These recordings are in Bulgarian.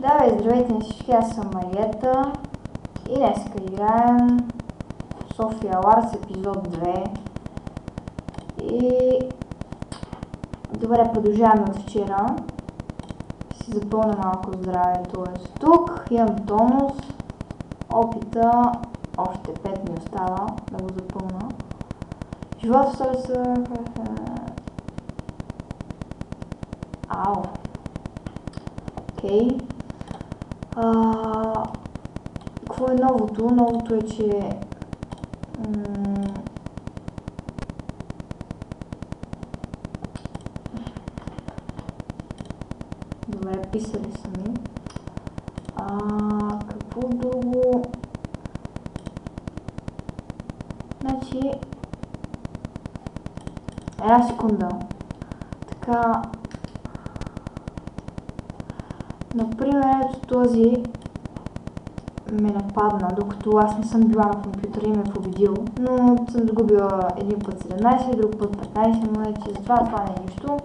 Да, бе, здравейте на всички, аз съм Мариета и днеска играем София Ларс епизод 2 и добре, продължаваме от вчера. Си запълня малко здраве, т.е. тук имам тонус, опита, още 5 ми остава да го запълна. Живота са... Ау. Окей. Какво е новото? Новото е, че добре, писали са ми. Какво друго? Значи, една секунда. Така, например, този ме нападна, докато аз не съм била на компютъра и ме е победил, но съм загубила един път 17, друг път 15 монети, затова това не е нищо.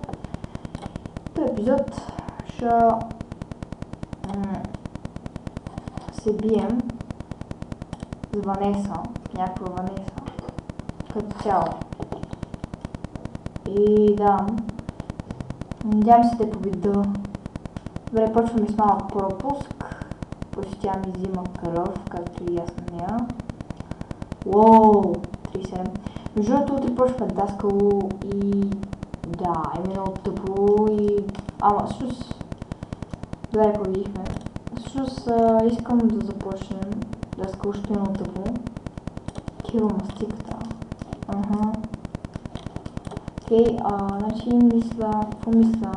Този епизод ще се бием с Ванеса, някаква Ванеса, като цяло. И да, надявам се да победа. Добре, почваме с малък пропуск. Почти тя ми взима кръв, както и аз на нея. Уоу, 37. Между другото, утре почваме даскало и... да, е много тъпо и... Ама, всъщност... Добре, победихме. Всъщност, искам да започнем даскало, ще е много тъпо. Кило мастиката. Окей, значи мисля... Какво мисля?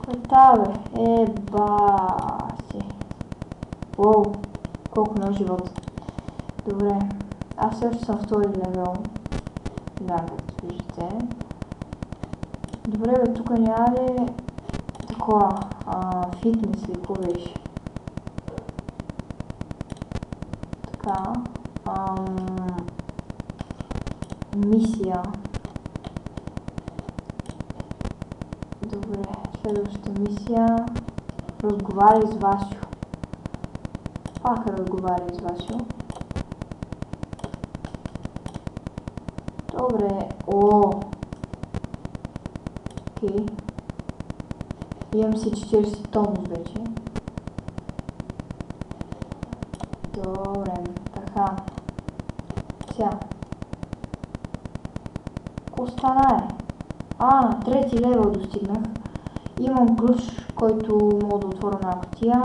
Кой бе? Си. Уоу, колко много живот. Добре, аз също съм втори левел. Да, както виждате. Добре, бе, тук няма ли такова фитнес или какво беше? Така, мисия. Добре, следващата мисия. Разговаряй с Васю. Пак разговаряй с Васю. Добре, окей. Имам си 40 тонус вече. Добре, така. Сега. Какво стана е? Трети левел достигнах. Имам ключ, който мога да отворя на кутия,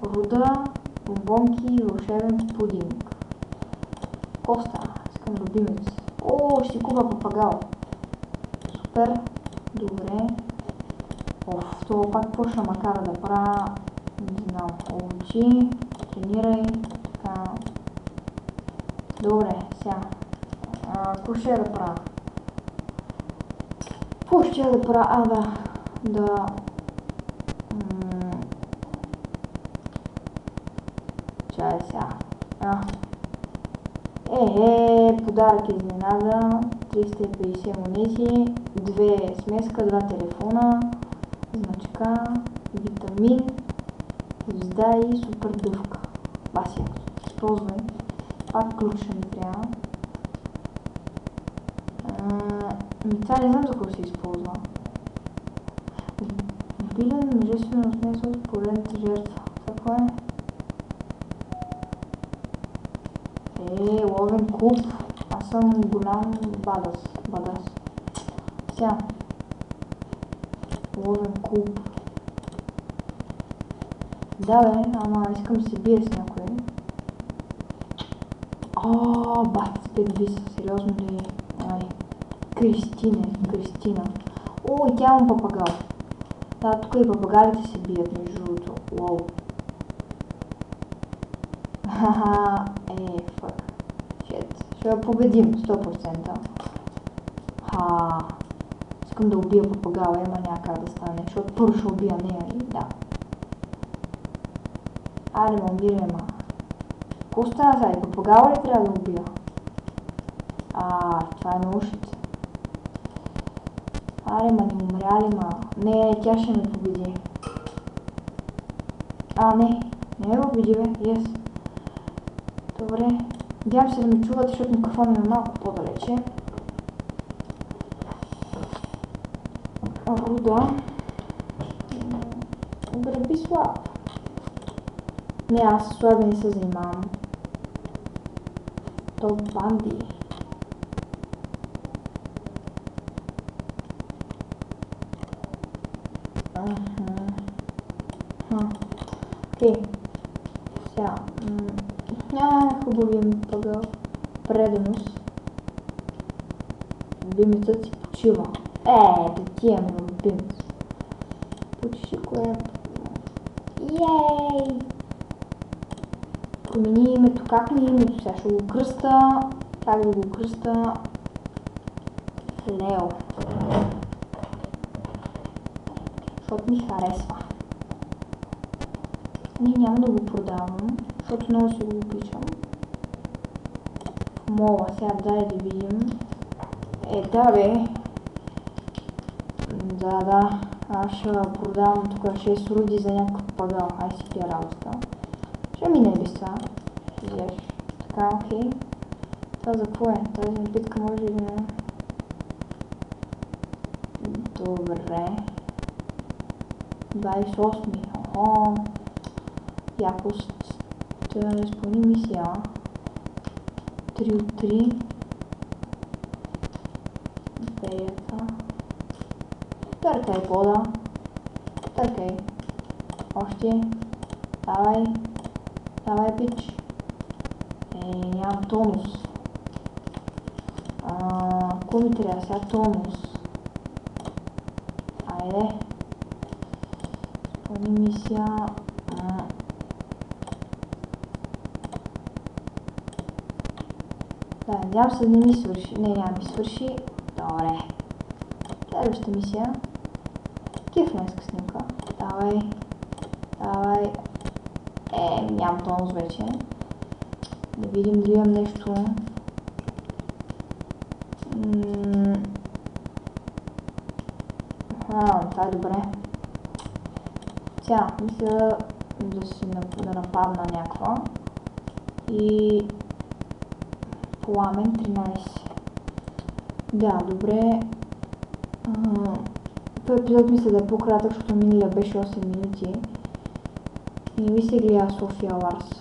руда, бомбонки и вълшебен пудинг. Какво стана? Искам любимец. Ще купа папагал. Супер. Добре. Това пак почна макара да правя. Не знам. Учи. Тренирай. Така. Добре, сега. Какво ще да правя? Какво ще да правя? Да... Чай сега. Подарък изненада. 350 монети. 2 смеска, 2 телефона. Значка. Витамин. Звезда и супер дъвка. Басия. Използвай. Пак ключа ми трябва. Това не знам за какво се използва. Мобилен мъжествено смесъл с поредната жертва. Какво е? Ловен куп. Аз съм голям бадас. Сега. Ловен куп. Да бе, ама искам да се бия с някой. Бат, спет бис, сериозно ли е? Кристина. И тя имам папагал. Да, тук и папагалите се бият, между другото. Уоу. Фак. Шет. Ще я победим, 100%. Искам да убия папагала, има някак да стане, защото първо ще убия нея и да. Айде, умирай, Какво стана сега? Папагала ли трябва да убия? Това е на ушите. Аре, ма не умряли, ма. Не, тя ще ме победи. Не ме победи, бе. Yes. Добре. Надявам се да ме чувате, защото микрофонът е малко по-далече. Руда. Граби слаб. Не, аз слаби не се занимавам. То банди. Окей. Сега. Хубавия ми пъгъл. Преданост. Любимецът си почива. Да ти е ми любимец. Почиши кое. Ей! Промени името. Как ми е името? Сега ще го кръста. Как да го кръста? Лео. Защото ми харесва. Не, няма да го продавам, защото много си го обичам. В мола, сега дай да видим. Да бе. Да. Аз ще продавам тук 6 руди за някакъв пагал. Ай си пия работа. Ще мине без това. Взеш. Така, окей. Това за какво е? Тази напитка може ли да... Добре. 28. Охо. Якост. Трябва да изпълни мисия. 3 от 3. Беята. Търкай пода. Търкай. Още. Давай. Давай, пич. Нямам тонус. Какво ми трябва сега? Тонус. Айде. Изпълни мисия. Да, надявам се да не ми свърши. Не, няма ми свърши. Добре. Следващата мисия. Кифленска снимка. Давай. Давай. Нямам тонус вече. Да видим дали имам нещо. Това е добре. Сега, мисля да нападна някаква. И... Пламен 13. Да, добре. Този епизод мисля да е по-кратък, защото миналия беше 8 минути. И не ми се гледа София Ларс.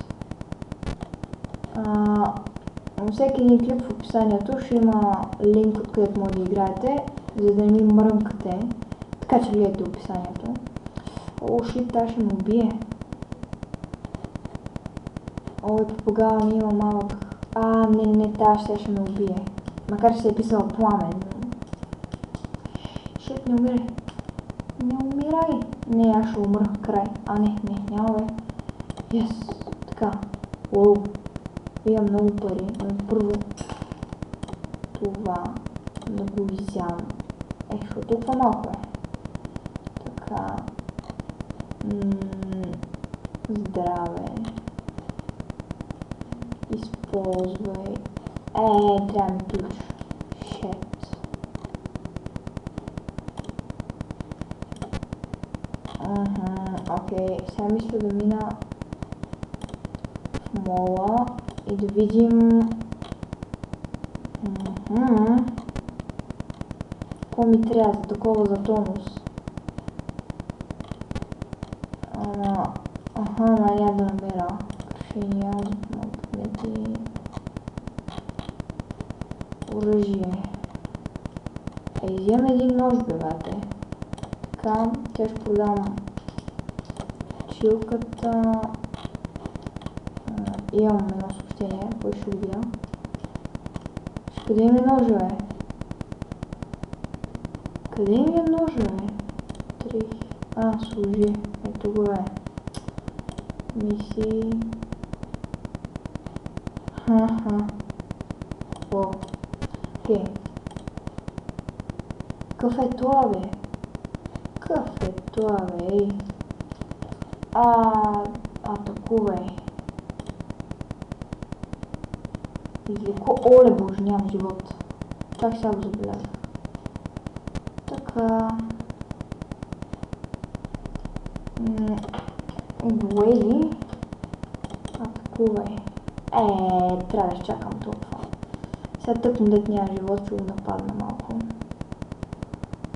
На всеки един клип в описанието ще има линк, откъдето може да играете, за да не ми мръмкате. Така че гледайте описанието. Шит, тази ще ме убие. Попагала ми има малък. Не, тази ще ме убие. Макар че се е писала Пламен. Шит, не умирай. Не умирай. Не, аз ще умра. Край. Не, няма бе. Yes. Така. Уоу. Имам много пари, но първо това да го изям. Защото толкова малко е. Така. Здраве. Използвай. Трябва ми ключ. Shit. Окей, сега мисля да мина в мола и да видим какво ми трябва за такова за тонус. Няма да намеря крушения, предмети, оръжие. Изям един нож, бебате. Така, тя ще продам чилката. Имам едно съобщение, кой ще видя. Къде ми е ножа, бе? Къде ми е ножа, бе? 3. Служи. Ето го е. Мисии. Окей. Какъв е това, бе? Какъв е това, бе? Атакувай. Излеко. Оле, боже, нямам живот. Чак сега го забелязах. Дуели. Атакувай. Трябва да изчакам толкова. Сега тъкмо дет няма живот, ще го нападна малко.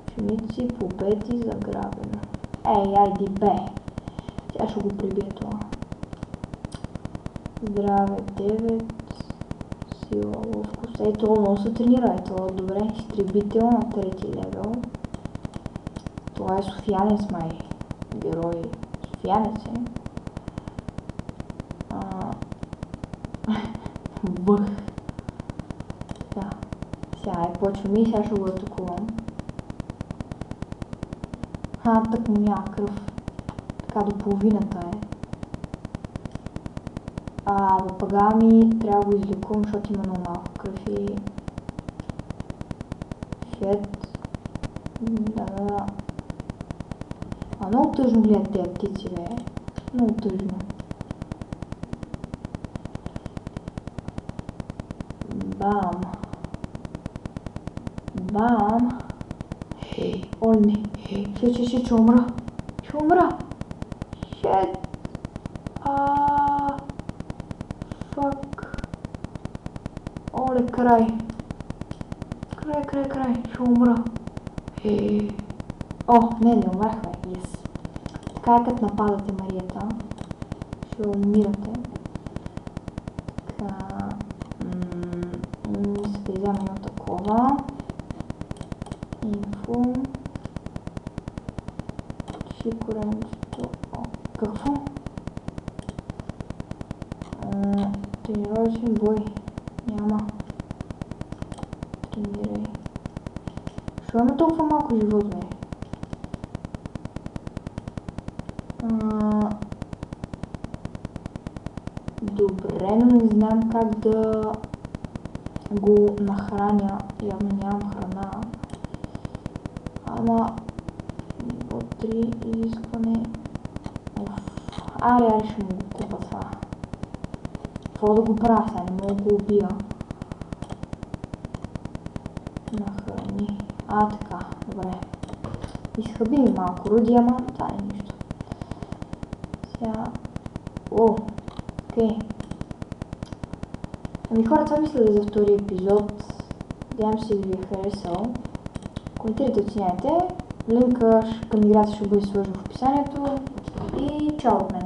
Ученици, победи, заграбено. Айди бе. Сега ще го прибие това. Здраве 9. Сила, ловкост. Това много се тренира. Това добре. Изтребител на 3 левел. Това е Софиянец май. Герой. Софиянец е. Бъх. Да. Сега почваме и сега ще го атакувам. Так му няма кръв. Така до половината е. Въпага ми трябва да го излекувам, защото има много малко кръв и... Шет. Да. Много тъжно гледат тези птици, бе. Много тъжно. Бам. Бам. О, не. Ще умра. Ще умра. Шет. Фак. Оле, край. Край. Ще умра. Не умрах, бе. Yes. Така е като нападате Марията. Ще умирате. Така. Мисля да изяме едно такова. Инфо. Шикоренчето. Какво? Тренировъчен бой. Няма. Тренирай. Защо има толкова малко живот, бе? Добре, но не знам как да го нахраня. Явно нямам храна. Ама... Ниво 3 изискване... Аре, ще му го купа това. Какво да го правя сега? Не мога да го убия. Нахрани. Така, добре. Изхъби ми малко руди, ама това е нищо. Сега... Окей. Хора, това мисля за втори епизод. Надявам се да ви е харесал. Коментирайте, оценяйте. Линка към играта ще бъде сложен в описанието. И чао от мен!